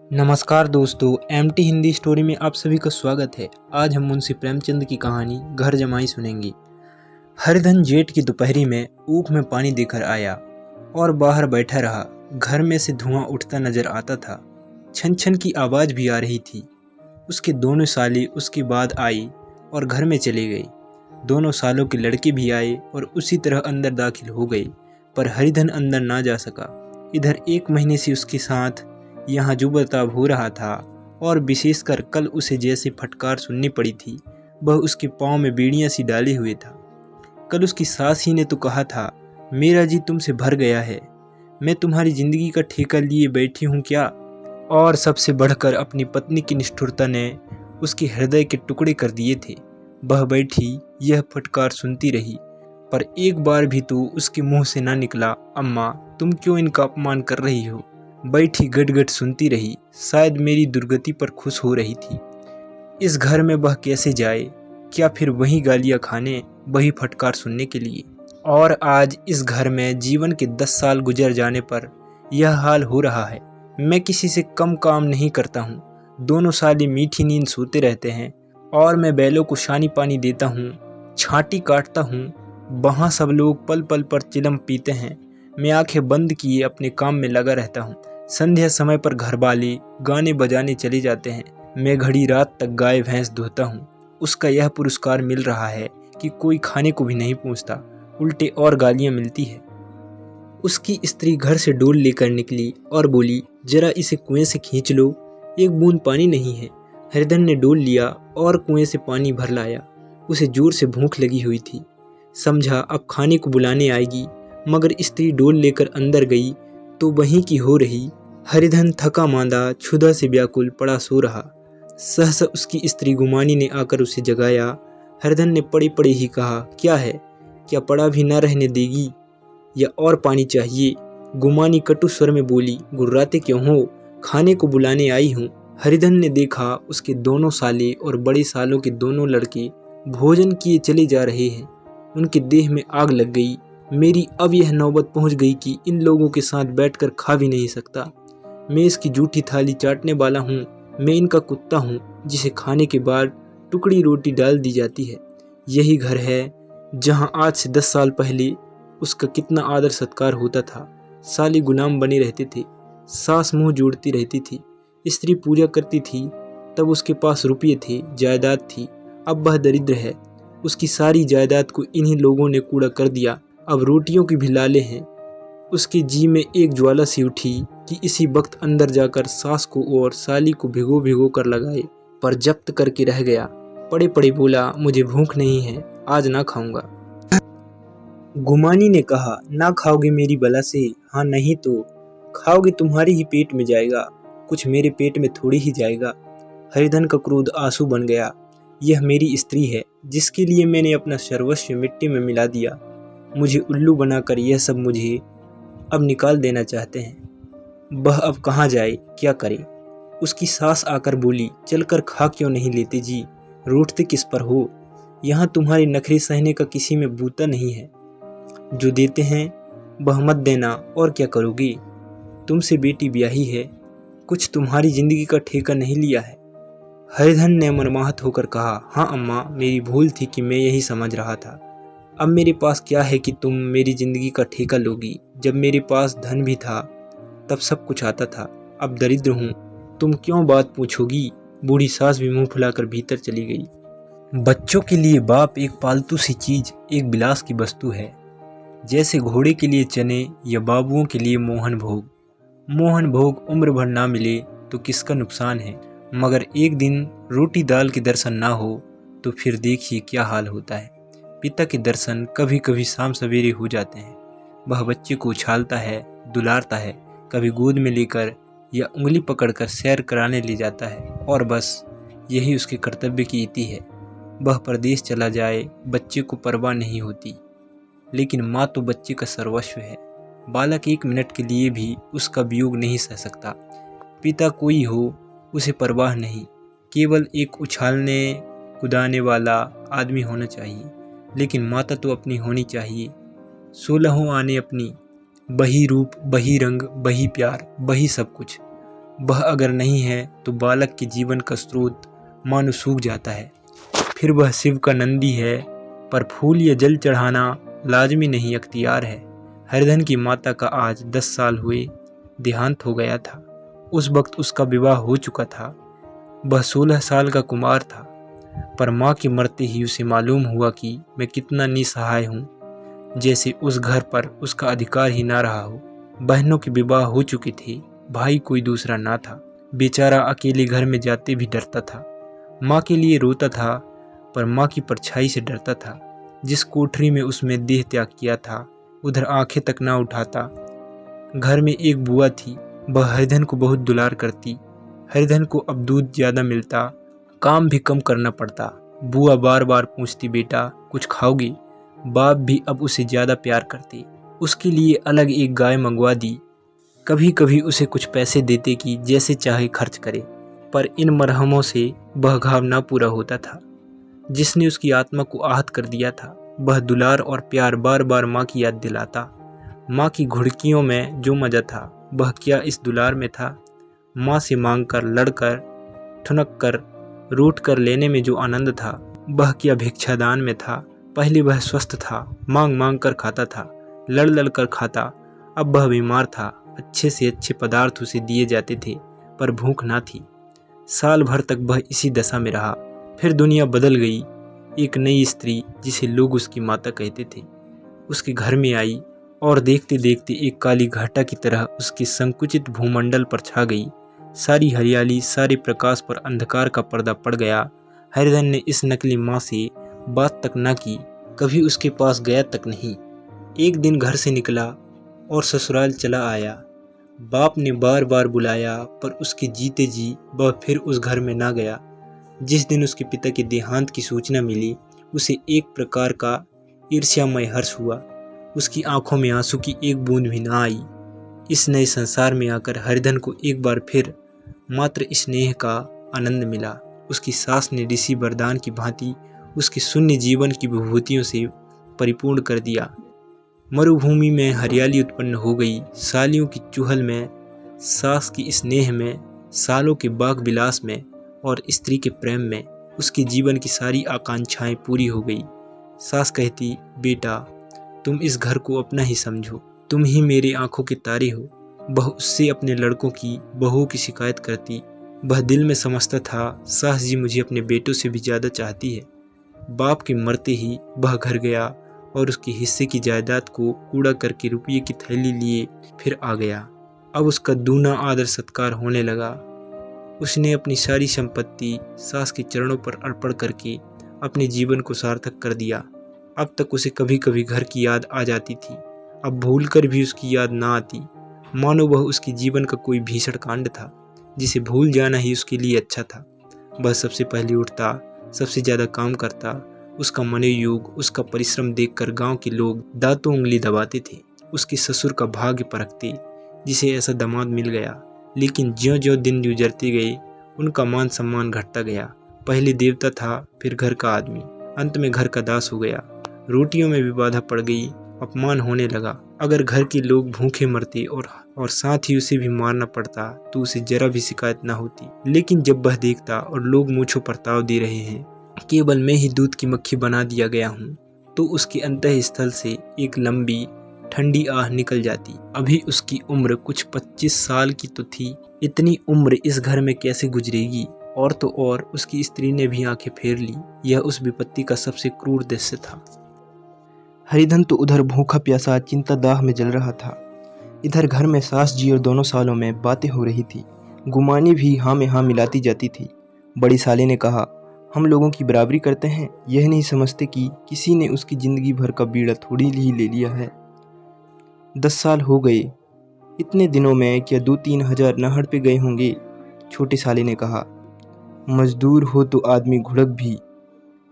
नमस्कार दोस्तों, MT Hindi story में आप सभी का स्वागत है। आज हम मुंशी प्रेमचंद की कहानी घर जमाई सुनेंगे। हरिधन जेठ की दोपहरी में ऊख में पानी देकर आया और बाहर बैठा रहा। घर में से धुआं उठता नजर आता था। छन छन की आवाज भी आ रही थी। उसके दोनों साले उसके बाद आई और घर में चले गए। दोनों सालों के लड़के भी आए और उसी तरह अंदर दाखिल हो गए, पर हरिधन अंदर ना जा सका। इधर 1 महीने से उसके साथ यहाँ जो बर्ताव हो रहा था और विशेषकर कल उसे जैसे फटकार सुननी पड़ी थी, वह उसके पाँव में बेड़ियां सी डाले हुए था। कल उसकी सास ही ने तो कहा था, मेरा जी तुमसे भर गया है, मैं तुम्हारी जिंदगी का ठेका लिए बैठी हूँ क्या। और सबसे बढ़कर अपनी पत्नी की निष्ठुरता ने उसके हृदय के टुकड़े कर दिए थे। वह बैठी यह फटकार सुनती रही, पर एक बार भी तो उसके मुंह से ना निकला, अम्मा तुम क्यों इनका अपमान कर रही हो। बैठी गट सुनती रही, शायद मेरी दुर्गति पर खुश हो रही थी। इस घर में वह कैसे जाए, क्या फिर वही गालियां खाने, वही फटकार सुनने के लिए। और आज इस घर में जीवन के 10 साल गुजर जाने पर यह हाल हो रहा है। मैं किसी से कम काम नहीं करता हूँ। दोनों साले मीठी नींद सोते रहते हैं और मैं बैलों को शानी पानी देता हूँ, छांटी काटता हूँ। वहाँ सब लोग पल पल पर चिलम पीते हैं। मैं आंखें बंद किए अपने काम में लगा रहता हूँ। संध्या समय पर घरवाले गाने बजाने चले जाते हैं। मैं घड़ी रात तक गाय भैंस धोता हूँ। उसका यह पुरस्कार मिल रहा है कि कोई खाने को भी नहीं पूछता, उल्टे और गालियाँ मिलती है। उसकी स्त्री घर से डोल लेकर निकली और बोली, जरा इसे कुएं से खींच लो, एक बूंद पानी नहीं है। हरिधन ने डोल लिया और कुएं से पानी भर लाया। उसे जोर से भूख लगी हुई थी। समझा अब खाने को बुलाने आएगी, मगर स्त्री डोल लेकर अंदर गई तो वहीं की हो रही। हरिधन थका मांदा क्षुधा से व्याकुल पड़ा सो रहा। सहसा उसकी स्त्री गुमानी ने आकर उसे जगाया। हरिधन ने पड़े पड़े ही कहा, क्या है, क्या पड़ा भी ना रहने देगी या और पानी चाहिए। गुमानी कटु स्वर में बोली, गुर्राते क्यों हो, खाने को बुलाने आई हूँ। हरिधन ने देखा उसके दोनों साले और बड़े सालों के दोनों लड़के भोजन किए चले जा रहे हैं। उनके देह में आग लग गई। मेरी अब यह नौबत पहुंच गई कि इन लोगों के साथ बैठकर खा भी नहीं सकता। मैं इसकी जूठी थाली चाटने वाला हूँ। मैं इनका कुत्ता हूँ जिसे खाने के बाद टुकड़ी रोटी डाल दी जाती है। यही घर है जहाँ आज से 10 साल पहले उसका कितना आदर सत्कार होता था। साले गुलाम बने रहते थे, सास मुंह जोड़ती रहती थी, स्त्री पूजा करती थी। तब उसके पास रुपये थे, जायदाद थी। अब वह दरिद्र है। उसकी सारी जायदाद को इन्हीं लोगों ने कूड़ा कर दिया। अब रोटियों की भी लाले हैं। उसके जी में एक ज्वाला सी उठी कि इसी वक्त अंदर जाकर सास को और साली को भिगो भिगो कर लगाए, पर जब्त करके रह गया। पड़े पड़े बोला, मुझे भूख नहीं है, आज ना खाऊंगा। गुमानी ने कहा, ना खाओगे मेरी बला से, हाँ नहीं तो खाओगे तुम्हारे ही पेट में जाएगा, कुछ मेरे पेट में थोड़ी ही जाएगा। हरिधन का क्रोध आंसू बन गया। यह मेरी स्त्री है जिसके लिए मैंने अपना सर्वस्व मिट्टी में मिला दिया। मुझे उल्लू बनाकर यह सब मुझे अब निकाल देना चाहते हैं। वह अब कहाँ जाए, क्या करे। उसकी सास आकर बोली, चलकर खा क्यों नहीं लेते जी, रूठते किस पर हो। यहाँ तुम्हारे नखरे सहने का किसी में बूता नहीं है। जो देते हैं वह मत देना, और क्या करोगे। तुमसे बेटी ब्याही है, कुछ तुम्हारी जिंदगी का ठेका नहीं लिया है। हरिधन ने मनमाहत होकर कहा, हाँ अम्मा, मेरी भूल थी कि मैं यही समझ रहा था। अब मेरे पास क्या है कि तुम मेरी जिंदगी का ठेका लोगी। जब मेरे पास धन भी था तब सब कुछ आता था, अब दरिद्र हूँ, तुम क्यों बात पूछोगी। बूढ़ी सास भी मुंह फुलाकर भीतर चली गई। बच्चों के लिए बाप एक पालतू सी चीज, एक विलास की वस्तु है, जैसे घोड़े के लिए चने या बाबुओं के लिए मोहन भोग। मोहन भोग उम्र भर ना मिले तो किसका नुकसान है, मगर एक दिन रोटी दाल के दर्शन ना हो तो फिर देखिए क्या हाल होता है। पिता के दर्शन कभी कभी शाम सवेरे हो जाते हैं। वह बच्चे को उछालता है, दुलारता है, कभी गोद में लेकर या उंगली पकड़कर सैर कराने ले जाता है, और बस यही उसके कर्तव्य की इति है। वह परदेश चला जाए, बच्चे को परवाह नहीं होती, लेकिन माँ तो बच्चे का सर्वस्व है। बालक 1 मिनट के लिए भी उसका वियोग नहीं सह सकता। पिता कोई हो उसे परवाह नहीं, केवल एक उछालने कुदाने वाला आदमी होना चाहिए। लेकिन माता तो अपनी होनी चाहिए, 16 आने अपनी, बही रूप, बही रंग, बही प्यार, बही सब कुछ। वह अगर नहीं है तो बालक के जीवन का स्रोत मानो सूख जाता है। फिर वह शिव का नंदी है, पर फूल या जल चढ़ाना लाजमी नहीं, अख्तियार है। हरिधन की माता का आज 10 साल हुए देहांत हो गया था। उस वक्त उसका विवाह हो चुका था। वह 16 साल का कुमार था, पर माँ के मरते ही उसे मालूम हुआ कि मैं कितना निसहाय हूँ, जैसे उस घर पर उसका अधिकार ही ना रहा हो। बहनों के विवाह हो चुके थे, भाई कोई दूसरा ना था। बेचारा अकेले घर में जाते भी डरता था। माँ के लिए रोता था, पर माँ की परछाई से डरता था। जिस कोठरी में उसने देह त्याग किया था, उधर आंखें तक ना उठाता। घर में एक बुआ थी, वह हरिधन को बहुत दुलार करती। हरिधन को अब दूध ज़्यादा मिलता, काम भी कम करना पड़ता। बुआ बार बार पूछती, बेटा कुछ खाओगे? बाप भी अब उसे ज़्यादा प्यार करते। उसके लिए अलग एक गाय मंगवा दी। कभी कभी उसे कुछ पैसे देते कि जैसे चाहे खर्च करे, पर इन मरहमों से वह घाव ना पूरा होता था जिसने उसकी आत्मा को आहत कर दिया था। वह दुलार और प्यार बार बार माँ की याद दिलाता। माँ की घुड़कियों में जो मजा था, वह क्या इस दुलार में था? माँ से मांगकर, लड़कर, ठुनक कर, रूठ कर लेने में जो आनंद था, वह क्या भिक्षादान में था? पहले वह स्वस्थ था, मांग मांग कर खाता था, लड़ लड़ कर खाता। अब वह बीमार था। अच्छे से अच्छे पदार्थ उसे दिए जाते थे, पर भूख ना थी। साल भर तक वह इसी दशा में रहा। फिर दुनिया बदल गई। एक नई स्त्री, जिसे लोग उसकी माता कहते थे, उसके घर में आई और देखते देखते एक काली घटा की तरह उसके संकुचित भूमंडल पर छा गई। सारी हरियाली, सारे प्रकाश पर अंधकार का पर्दा पड़ गया। हरिधन ने इस नकली माँ से बात तक न की, कभी उसके पास गया तक नहीं। एक दिन घर से निकला और ससुराल चला आया। बाप ने बार बार बुलाया, पर उसके जीते जी वह फिर उस घर में ना गया। जिस दिन उसके पिता के देहांत की सूचना मिली, उसे एक प्रकार का ईर्ष्यामय हर्ष हुआ। उसकी आंखों में आंसू की एक बूंद भी ना आई। इस नए संसार में आकर हरिधन को एक बार फिर मात्र स्नेह का आनंद मिला। उसकी सास ने ऋषि वरदान की भांति उसके शून्य जीवन की विभूतियों से परिपूर्ण कर दिया। मरुभूमि में हरियाली उत्पन्न हो गई। सालियों की चुहल में, सास की स्नेह में, सालों के बाग विलास में और स्त्री के प्रेम में उसके जीवन की सारी आकांक्षाएं पूरी हो गई। सास कहती, बेटा तुम इस घर को अपना ही समझो, तुम ही मेरी आंखों के तारे हो। वह उससे अपने लड़कों की, बहुओं की शिकायत करती। वह दिल में समझता था, सास जी मुझे अपने बेटों से भी ज़्यादा चाहती है। बाप के मरते ही वह घर गया और उसके हिस्से की जायदाद को कूड़ा करके रुपये की थैली लिए फिर आ गया। अब उसका दूना आदर सत्कार होने लगा। उसने अपनी सारी संपत्ति सास के चरणों पर अर्पण करके अपने जीवन को सार्थक कर दिया। अब तक उसे कभी कभी घर की याद आ जाती थी, अब भूलकर भी उसकी याद ना आती, मानो वह उसके जीवन का कोई भीषण कांड था जिसे भूल जाना ही उसके लिए अच्छा था। वह सबसे पहले उठता, सबसे ज़्यादा काम करता। उसका मनोयोग, उसका परिश्रम देखकर गांव के लोग दांतों उंगली दबाते थे। उसके ससुर का भाग्य परखते, जिसे ऐसा दामाद मिल गया। लेकिन ज्यों ज्यों दिन गुजरते गए, उनका मान सम्मान घटता गया। पहले देवता था, फिर घर का आदमी, अंत में घर का दास हो गया। रोटियों में भी बाधा पड़ गई, अपमान होने लगा। अगर घर के लोग भूखे मरते और साथ ही उसे भी मारना पड़ता तो उसे जरा भी शिकायत न होती। लेकिन जब वह देखता और लोग मूंछों पर ताव दे रहे हैं, केवल मैं ही दूध की मक्खी बना दिया गया हूँ, तो उसके अंतःस्थल से एक लंबी ठंडी आह निकल जाती। अभी उसकी उम्र कुछ 25 साल की तो थी। इतनी उम्र इस घर में कैसे गुजरेगी? और तो और उसकी स्त्री ने भी आंखें फेर ली। यह उस विपत्ति का सबसे क्रूर दृश्य था। हरिधन तो उधर भूखा प्यासा चिंता दाह में जल रहा था। इधर घर में सास जी और दोनों सालों में बातें हो रही थी। गुमानी भी हाँ में हाँ मिलाती जाती थी। बड़ी साली ने कहा, हम लोगों की बराबरी करते हैं, यह नहीं समझते कि किसी ने उसकी ज़िंदगी भर का बीड़ा थोड़ी ही ले लिया है। 10 साल हो गए, इतने दिनों में क्या 2-3 हज़ार नहड़ पे गए होंगे। छोटी साली ने कहा, मजदूर हो तो आदमी घुड़क भी,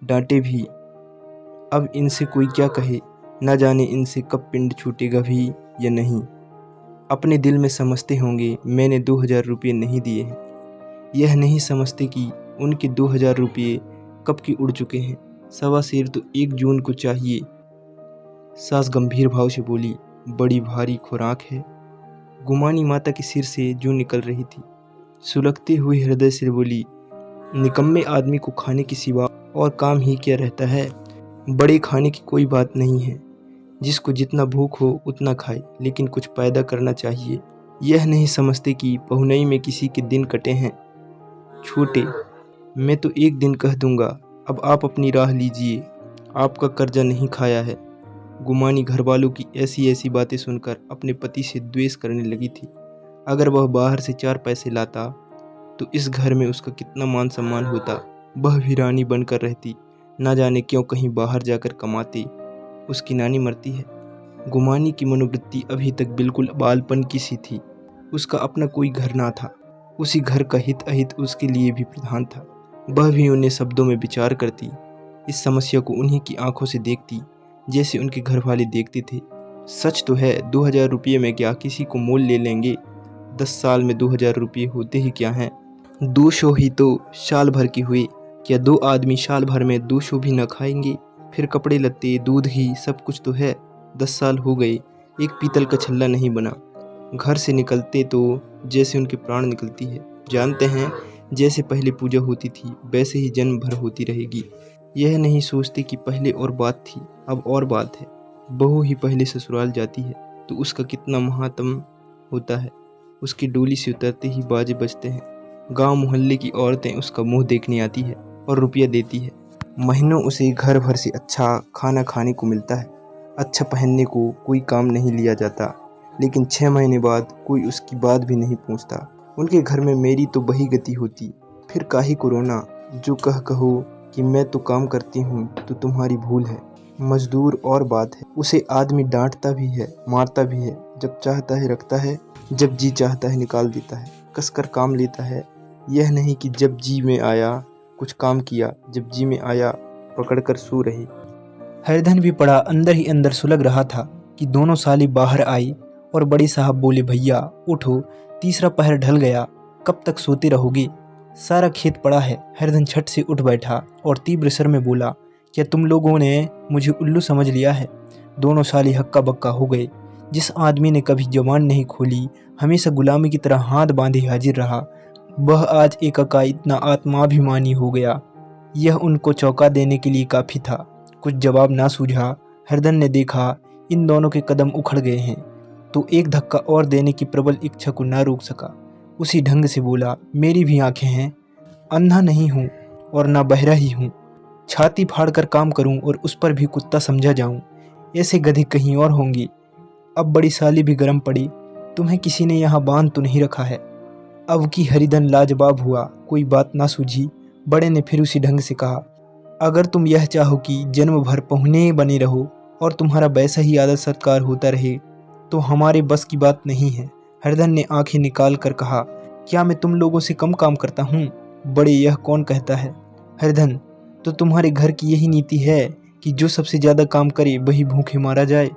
डांटे भी। अब इनसे कोई क्या कहे, न जाने इनसे कब पिंड छूटेगा भी या नहीं। अपने दिल में समझते होंगे मैंने 2000 रुपये नहीं दिए हैं। यह नहीं समझते कि उनके 2000 रुपये कब के उड़ चुके हैं। सवा सेर तो 1 जून को चाहिए। सास गंभीर भाव से बोली, बड़ी भारी खुराक है। गुमानी माता के सिर से जूं निकल रही थी। सुलगते हुए हृदय से बोली, निकम्मे आदमी को खाने के सिवा और काम ही क्या रहता है। बड़े खाने की कोई बात नहीं है, जिसको जितना भूख हो उतना खाए, लेकिन कुछ पैदा करना चाहिए। यह नहीं समझते कि पहुनई में किसी के दिन कटे हैं। छोटे, मैं तो एक दिन कह दूंगा, अब आप अपनी राह लीजिए, आपका कर्जा नहीं खाया है। गुमानी घर वालों की ऐसी ऐसी बातें सुनकर अपने पति से द्वेष करने लगी थी। अगर वह बाहर से 4 पैसे लाता तो इस घर में उसका कितना मान सम्मान होता। वह भी रानी बनकर रहती, ना जाने क्यों कहीं बाहर जाकर कमाती। उसकी नानी मरती है। गुमानी की मनोवृत्ति अभी तक बिल्कुल बालपन की सी थी। उसका अपना कोई घर ना था, उसी घर का हित अहित उसके लिए भी प्रधान था। वह भी उन्हें शब्दों में विचार करती, इस समस्या को उन्हीं की आंखों से देखती जैसे उनके घर वाले देखते थे। सच तो है, 2000 रुपये में क्या किसी को मोल ले लेंगे। 10 साल में 2000 रुपये होते ही क्या हैं। 200 ही तो साल भर की हुई। क्या 2 आदमी साल भर में 200 भी न खाएंगे। फिर कपड़े लत्ते, दूध घी सब कुछ तो है। 10 साल हो गए, एक पीतल का छल्ला नहीं बना। घर से निकलते तो जैसे उनके प्राण निकलती है। जानते हैं, जैसे पहले पूजा होती थी वैसे ही जन्म भर होती रहेगी। यह नहीं सोचते कि पहले और बात थी, अब और बात है। बहू ही पहले ससुराल जाती है तो उसका कितना महात्म होता है। उसकी डोली से उतरते ही बाजे बजते हैं। गांव मोहल्ले की औरतें उसका मुंह देखने आती है और रुपया देती है। महीनों उसे घर भर से अच्छा खाना खाने को मिलता है, अच्छा पहनने को कोई काम नहीं लिया जाता। लेकिन 6 महीने बाद कोई उसकी बात भी नहीं पूछता। उनके घर में मेरी तो वही गति होती। फिर काहे को रोना, जो कहो कि मैं तो काम करती हूँ तो तुम्हारी भूल है। मजदूर और बात है, उसे आदमी डांटता भी है, मारता भी है। जब चाहता है रखता है, जब जी चाहता है निकाल देता है, कसकर काम लेता है। यह नहीं कि जब जी में आया कुछ काम किया, जब जी में आया पकड़कर सो रही। हरिधन भी पड़ा अंदर ही अंदर सुलग रहा था कि दोनों साली बाहर आई और बड़ी साहब बोले, भैया उठो, तीसरा पहर ढल गया, कब तक सोते रहोगे, सारा खेत पड़ा है। हरिधन छट से उठ बैठा और तीव्र स्वर में बोला, क्या तुम लोगों ने मुझे उल्लू समझ लिया है। दोनों साली हक्का बक्का हो गए। जिस आदमी ने कभी जबान नहीं खोली, हमेशा गुलामी की तरह हाथ बांधे हाजिर रहा, वह आज एकाका इतना आत्माभिमानी हो गया। यह उनको चौंका देने के लिए काफ़ी था। कुछ जवाब ना सूझा। हरिधन ने देखा इन दोनों के कदम उखड़ गए हैं तो एक धक्का और देने की प्रबल इच्छा को ना रोक सका। उसी ढंग से बोला, मेरी भी आंखें हैं, अंधा नहीं हूँ और ना बहरा ही हूँ। छाती फाड़ कर काम करूँ और उस पर भी कुत्ता समझा जाऊँ, ऐसे गधे कहीं और होंगी। अब बड़ी साली भी गर्म पड़ी, तुम्हें किसी ने यहाँ बांध तो नहीं रखा है। अब की हरिधन लाजवाब हुआ, कोई बात ना सूझी। बड़े ने फिर उसी ढंग से कहा, अगर तुम यह चाहो कि जन्म भर पहुने बने रहो और तुम्हारा वैसा ही आदर सत्कार होता रहे तो हमारे बस की बात नहीं है। हरिधन ने आंखें निकाल कर कहा, क्या मैं तुम लोगों से कम काम करता हूँ। बड़े, यह कौन कहता है। हरिधन, तो तुम्हारे घर की यही नीति है कि जो सबसे ज़्यादा काम करे वही भूखे मारा जाए।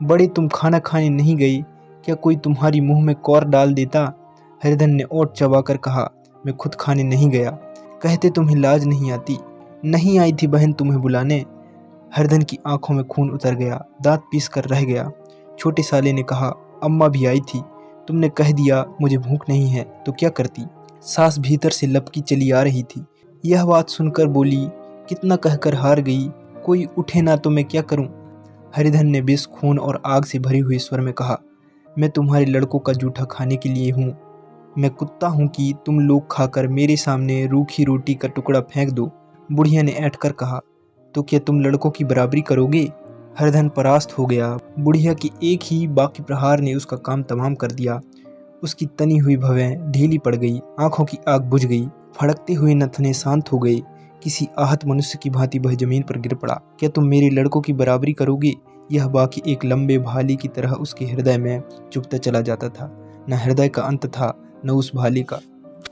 बड़े, तुम खाना खाने नहीं गई, क्या कोई तुम्हारी मुंह में कौर डाल देता। हरिधन ने ओठ चबाकर कहा, मैं खुद खाने नहीं गया, कहते तुम्हें लाज नहीं आती। नहीं आई थी बहन तुम्हें बुलाने। हरिधन की आंखों में खून उतर गया, दांत पीस कर रह गया। छोटे साले ने कहा, अम्मा भी आई थी, तुमने कह दिया मुझे भूख नहीं है तो क्या करती। सास भीतर से लपकी चली आ रही थी। यह बात सुनकर बोली, कितना कहकर हार गई, कोई उठे ना तो मैं क्या करूं। हरिधन ने विष, खून और आग से भरे हुए स्वर में कहा, मैं तुम्हारे लड़कों का जूठा खाने के लिए हूँ। मैं कुत्ता हूँ कि तुम लोग खाकर मेरे सामने रूखी रोटी का टुकड़ा फेंक दो। बुढ़िया ने ऐंठ कर कहा, तो क्या तुम लड़कों की बराबरी करोगे। हरिधन परास्त हो गया। बुढ़िया की एक ही बाकी प्रहार ने उसका काम तमाम कर दिया। उसकी तनी हुई भवें ढीली पड़ गई, आंखों की आग बुझ गई, फड़कते हुए नथने शांत हो गए। किसी आहत मनुष्य की भांति वह जमीन पर गिर पड़ा। क्या तुम मेरे लड़कों की बराबरी करोगे। यह बाकी एक लंबे भाले की तरह उसके हृदय में चुभता चला जाता था। न हृदय का अंत था न उस भाले का।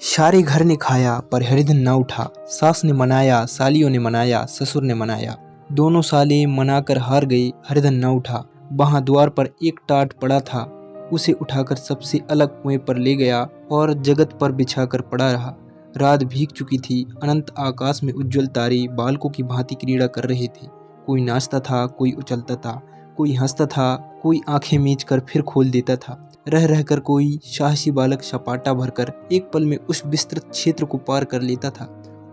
सारे घर ने खाया पर हरिधन न उठा। सास ने मनाया, सालियों ने मनाया, ससुर ने मनाया, दोनों साले मनाकर हार गए। हरिधन न उठा। वहां द्वार पर एक टाट पड़ा था, उसे उठाकर सबसे अलग कुएं पर ले गया और जगत पर बिछाकर पड़ा रहा। रात भीग चुकी थी। अनंत आकाश में उज्जवल तारे बालकों की भांति क्रीड़ा कर रहे थे। कोई नाचता था, कोई उछलता था, कोई हंसता था, कोई आंखें मीच कर फिर खोल देता था। रह रहकर कोई साहसी बालक सपाटा भरकर एक पल में उस विस्तृत क्षेत्र को पार कर लेता था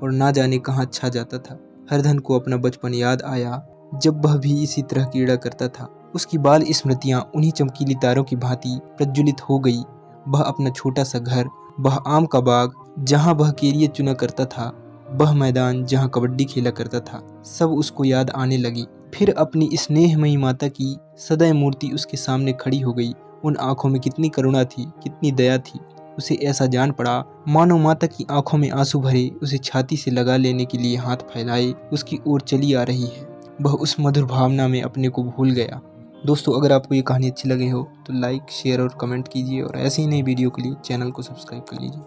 और ना जाने कहाँ छा जाता था। हरिधन को अपना बचपन याद आया, जब वह भी इसी तरह कीड़ा करता था। उसकी बाल स्मृतियां उन्हीं चमकीली तारों की भांति प्रज्वलित हो गई। वह अपना छोटा सा घर, वह आम का बाग जहां वह केरिए चुना करता था, वह मैदान जहां कबड्डी खेला करता था, सब उसको याद आने लगी। फिर अपनी स्नेहमयी माता की सदैव मूर्ति उसके सामने खड़ी हो गई। उन आंखों में कितनी करुणा थी, कितनी दया थी। उसे ऐसा जान पड़ा मानो माता की आंखों में आंसू भरे उसे छाती से लगा लेने के लिए हाथ फैलाए उसकी ओर चली आ रही है। वह उस मधुर भावना में अपने को भूल गया। दोस्तों, अगर आपको ये कहानी अच्छी लगी हो तो लाइक, शेयर और कमेंट कीजिए और ऐसे ही नई वीडियो के लिए चैनल को सब्सक्राइब कर लीजिए।